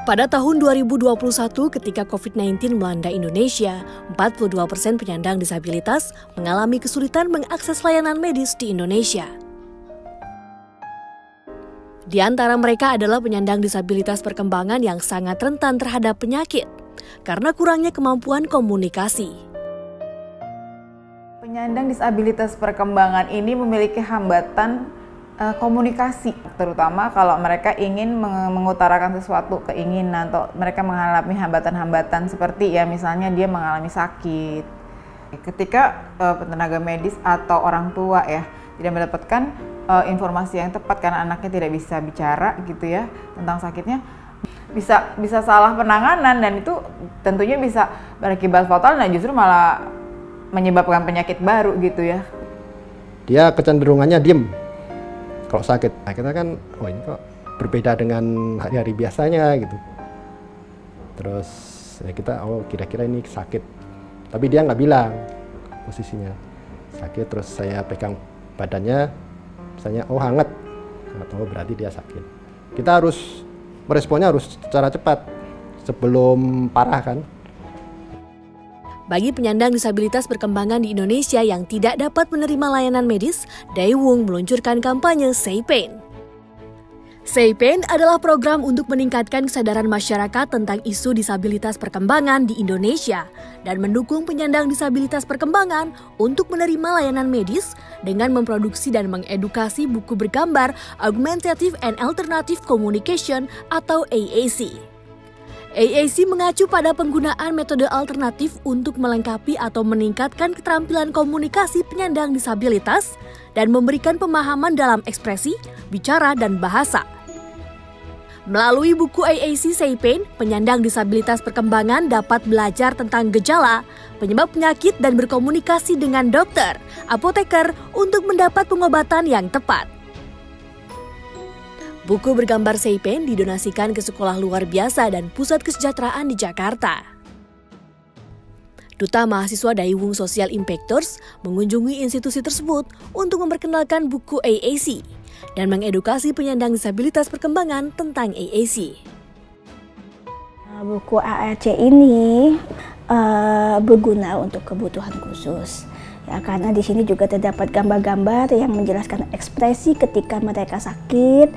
Pada tahun 2021 ketika COVID-19 melanda Indonesia, 42% penyandang disabilitas mengalami kesulitan mengakses layanan medis di Indonesia. Di antara mereka adalah penyandang disabilitas perkembangan yang sangat rentan terhadap penyakit karena kurangnya kemampuan komunikasi. Penyandang disabilitas perkembangan ini memiliki hambatan komunikasi, terutama kalau mereka ingin mengutarakan sesuatu keinginan atau mereka mengalami hambatan-hambatan seperti misalnya dia mengalami sakit. Ketika tenaga medis atau orang tua tidak mendapatkan informasi yang tepat karena anaknya tidak bisa bicara gitu tentang sakitnya, bisa salah penanganan dan itu tentunya bisa berakibat fatal dan justru malah menyebabkan penyakit baru gitu ya. Dia kecenderungannya diem kalau sakit. Nah, kita kan, ini kok berbeda dengan hari-hari biasanya gitu. Terus kita, kira-kira ini sakit. Tapi dia nggak bilang posisinya sakit. Terus saya pegang badannya, misalnya hangat, atau berarti dia sakit. Kita harus meresponnya harus secara cepat sebelum parah kan. Bagi penyandang disabilitas perkembangan di Indonesia yang tidak dapat menerima layanan medis, Daewoo meluncurkan kampanye Say Pain. Say Pain adalah program untuk meningkatkan kesadaran masyarakat tentang isu disabilitas perkembangan di Indonesia dan mendukung penyandang disabilitas perkembangan untuk menerima layanan medis dengan memproduksi dan mengedukasi buku bergambar Augmentative and Alternative Communication atau AAC. AAC mengacu pada penggunaan metode alternatif untuk melengkapi atau meningkatkan keterampilan komunikasi penyandang disabilitas dan memberikan pemahaman dalam ekspresi, bicara, dan bahasa. Melalui buku AAC Say Pain, penyandang disabilitas perkembangan dapat belajar tentang gejala, penyebab penyakit, dan berkomunikasi dengan dokter, apoteker untuk mendapat pengobatan yang tepat. Buku bergambar Say Pain didonasikan ke sekolah luar biasa dan pusat kesejahteraan di Jakarta. Duta Mahasiswa Daewoo Social Impactors mengunjungi institusi tersebut untuk memperkenalkan buku AAC dan mengedukasi penyandang disabilitas perkembangan tentang AAC. Buku AAC ini berguna untuk kebutuhan khusus. Karena di sini juga terdapat gambar-gambar yang menjelaskan ekspresi ketika mereka sakit.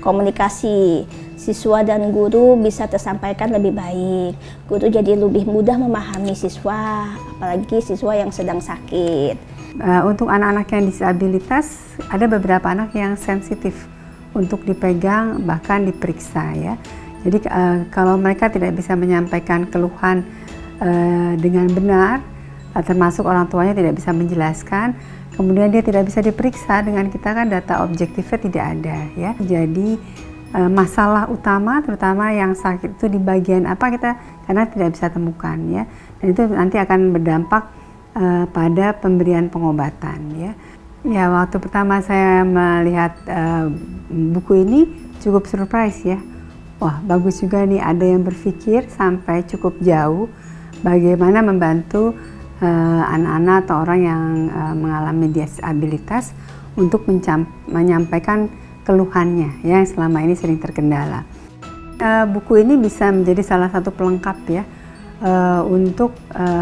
Komunikasi siswa dan guru bisa tersampaikan lebih baik. Guru jadi lebih mudah memahami siswa, apalagi siswa yang sedang sakit. Untuk anak-anak yang disabilitas, ada beberapa anak yang sensitif untuk dipegang, bahkan diperiksa ya. Jadi kalau mereka tidak bisa menyampaikan keluhan dengan benar, termasuk orang tuanya tidak bisa menjelaskan, kemudian dia tidak bisa diperiksa, dengan kita kan data objektifnya tidak ada ya. Jadi masalah utama terutama yang sakit itu di bagian apa kita karena tidak bisa temukan ya. Dan itu nanti akan berdampak pada pemberian pengobatan ya. Ya, waktu pertama saya melihat buku ini cukup surprise ya. Wah, bagus juga nih ada yang berpikir sampai cukup jauh bagaimana membantu anak-anak atau orang yang mengalami disabilitas untuk menyampaikan keluhannya ya, selama ini sering terkendala. Buku ini bisa menjadi salah satu pelengkap ya untuk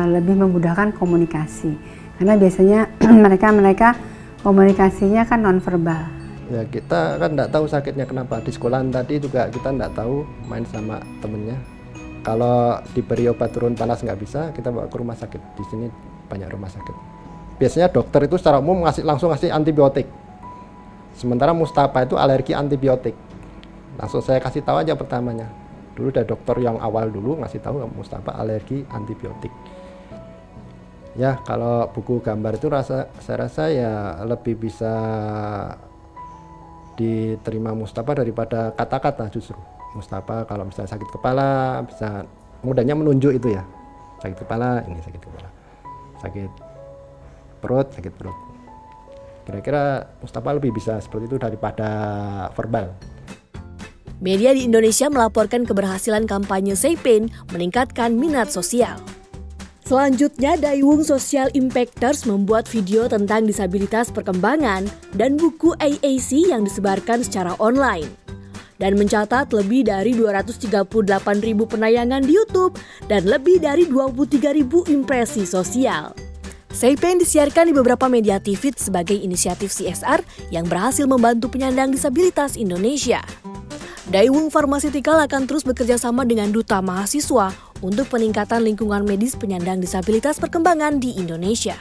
lebih memudahkan komunikasi, karena biasanya mereka komunikasinya kan nonverbal. Ya, kita kan tidak tahu sakitnya kenapa. Di sekolahan tadi juga kita tidak tahu, main sama temennya. Kalau diberi obat turun panas nggak bisa, kita bawa ke rumah sakit. Di sini banyak rumah sakit. Biasanya dokter itu secara umum langsung ngasih antibiotik. Sementara Mustafa itu alergi antibiotik. Langsung saya kasih tahu aja pertamanya. Dulu ada dokter yang awal dulu ngasih tahu Mustafa alergi antibiotik. Ya, kalau buku gambar itu saya rasa ya lebih bisa diterima Mustafa daripada kata-kata justru. Mustafa kalau misalnya sakit kepala bisa mudahnya menunjuk itu ya, sakit kepala, ini sakit kepala, sakit perut, kira-kira Mustafa lebih bisa seperti itu daripada verbal. Media di Indonesia melaporkan keberhasilan kampanye Say Pain meningkatkan minat sosial. Selanjutnya, Daewoo Social Impactors membuat video tentang disabilitas perkembangan dan buku AAC yang disebarkan secara online. dan mencatat lebih dari 238.000 penayangan di YouTube dan lebih dari 23.000 impresi sosial. SeiPain disiarkan di beberapa media TV sebagai inisiatif CSR yang berhasil membantu penyandang disabilitas Indonesia. Daewoo Pharmaceutical akan terus bekerja sama dengan Duta Mahasiswa untuk peningkatan lingkungan medis penyandang disabilitas perkembangan di Indonesia.